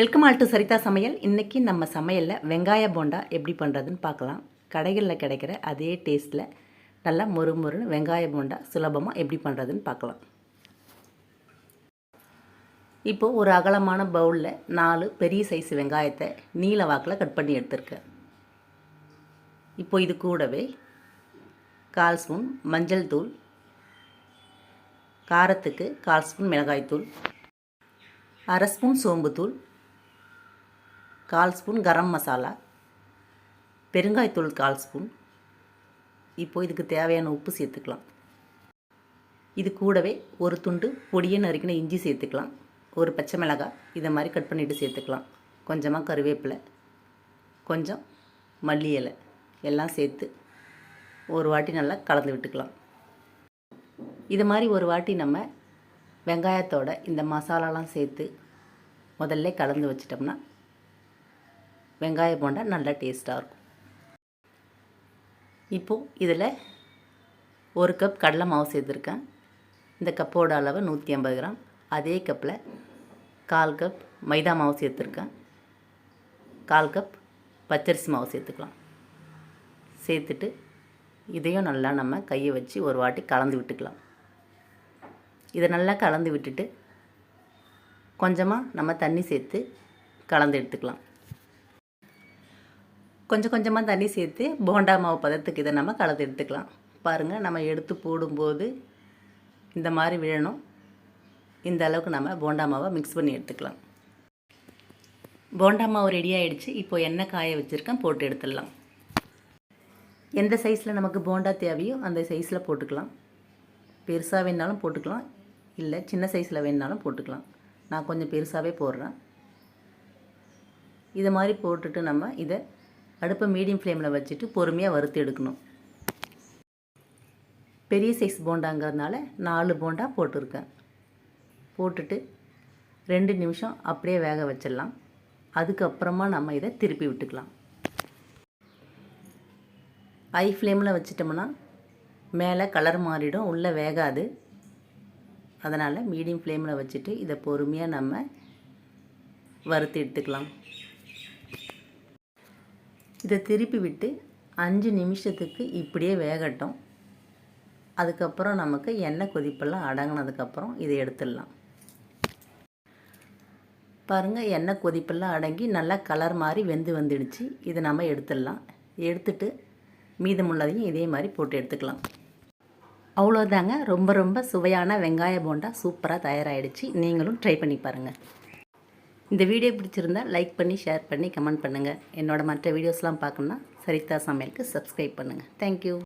Welcome all to சரிதா சமையல். இன்றைக்கி நம்ம சமையலில் வெங்காய போண்டா எப்படி பண்ணுறதுன்னு பார்க்கலாம். கடைகளில் கிடைக்கிற அதே டேஸ்ட்டில் நல்லா மொறுன்னு வெங்காய போண்டா சுலபமாக எப்படி பண்ணுறதுன்னு பார்க்கலாம். இப்போது ஒரு அகலமான பவுலில் 4 பெரிய சைஸ் வெங்காயத்தை நீல வாக்கில் கட் பண்ணி எடுத்துருக்கேன். இப்போது இது கூடவே 1/4 ஸ்பூன் மஞ்சள் தூள், காரத்துக்கு 1/4 ஸ்பூன் மிளகாய்த்தூள், 1/2 ஸ்பூன் சோம்புத்தூள், 1/4 ஸ்பூன் கரம் மசாலா, பெருங்காயத்தூள் 1/4 ஸ்பூன். இப்போது இதுக்கு தேவையான உப்பு சேர்த்துக்கலாம். இது கூடவே ஒரு துண்டு பொடியை நறுக்கின இஞ்சி சேர்த்துக்கலாம். ஒரு பச்சை மிளகாய் இதை மாதிரி கட் பண்ணிவிட்டு சேர்த்துக்கலாம். கொஞ்சமாக கருவேப்பிலை, கொஞ்சம் மல்லி இலை எல்லாம் சேர்த்து ஒரு வாட்டி நல்லா கலந்து விட்டுக்கலாம். இது மாதிரி ஒரு வாட்டி நம்ம வெங்காயத்தோட இந்த மசாலாலாம் சேர்த்து முதல்ல கலந்து வச்சிட்டோம்னா வெங்காய போண்டா நல்லா டேஸ்ட்டாக இருக்கும். இப்போது இதில் 1 கப் கடலை மாவு சேர்த்துருக்கேன். இந்த கப்போட அளவு 150 கிராம். அதே கப்பில் 1/4 கப் மைதா மாவு சேர்த்துருக்கேன். 1/4 கப் பச்சரிசி மாவு சேர்த்துக்கலாம். சேர்த்துட்டு இதையும் நல்லா நம்ம கையை வச்சு ஒரு வாட்டி கலந்து விட்டுக்கலாம். இதை நல்லா கலந்து விட்டுட்டு கொஞ்சமாக நம்ம தண்ணி சேர்த்து கலந்து எடுத்துக்கலாம். கொஞ்சம் கொஞ்சமாக தண்ணி சேர்த்து போண்டா மாவு பதத்துக்கு இதை நம்ம கலந்து எடுத்துக்கலாம். பாருங்கள், நம்ம எடுத்து போடும்போது இந்த மாதிரி விழணும். இந்த அளவுக்கு நம்ம போண்டா மாவை மிக்ஸ் பண்ணி எடுத்துக்கலாம். போண்டா மாவு ரெடி ஆகிடுச்சு. இப்போது எண்ணெய் காய வச்சுருக்கேன், போட்டு எடுத்துடலாம். எந்த சைஸில் நமக்கு போண்டா தேவையோ அந்த சைஸில் போட்டுக்கலாம். பெருசாக வேணாலும் போட்டுக்கலாம், இல்லை சின்ன சைஸில் வேணாலும் போட்டுக்கலாம். நான் கொஞ்சம் பெருசாகவே போடுறேன். இதை மாதிரி போட்டுட்டு நம்ம இதை அடுப்பை மீடியம் ஃப்ளேமில் வச்சுட்டு பொறுமையாக வறுத்து எடுக்கணும். பெரிய சைஸ் போண்டாங்கிறதுனால 4 போண்டா போட்டிருக்கேன். போட்டுட்டு 2 நிமிஷம் அப்படியே வேக வச்சிடலாம். அதுக்கப்புறமா நம்ம இதை திருப்பி விட்டுக்கலாம். ஹை ஃப்ளேமில் வச்சிட்டோம்னா மேலே கலர் மாறிடும், உள்ளே வேகாது. அதனால் மீடியம் ஃப்ளேமில் வச்சுட்டு இதை பொறுமையாக நம்ம வறுத்து எடுத்துக்கலாம். இதை திருப்பி விட்டு 5 நிமிஷத்துக்கு இப்படியே வேகட்டும். அதுக்கப்புறம் நமக்கு எண்ணெய் கொதிப்பெல்லாம் அடங்கினதுக்கப்புறம் இதை எடுத்துடலாம். பாருங்கள், எண்ணெய் கொதிப்பெல்லாம் அடங்கி நல்லா கலர் மாதிரி வந்துடுச்சு. இதை நம்ம எடுத்துடலாம். எடுத்துட்டு மீதமுள்ளதையும் இதே மாதிரி போட்டு எடுத்துக்கலாம். அவ்வளோதாங்க, ரொம்ப ரொம்ப சுவையான வெங்காய போண்டா சூப்பராக தயாராகிடுச்சு. நீங்களும் ட்ரை பண்ணி பாருங்கள். இந்த வீடியோ பிடிச்சிருந்தால் லைக் பண்ணி, ஷேர் பண்ணி, கமெண்ட் பண்ணுங்கள். என்னோடய மற்ற வீடியோஸ்லாம் பார்க்கணுன்னா சரிதா சமையலுக்கு சப்ஸ்கிரைப் பண்ணுங்கள். தேங்க்யூ.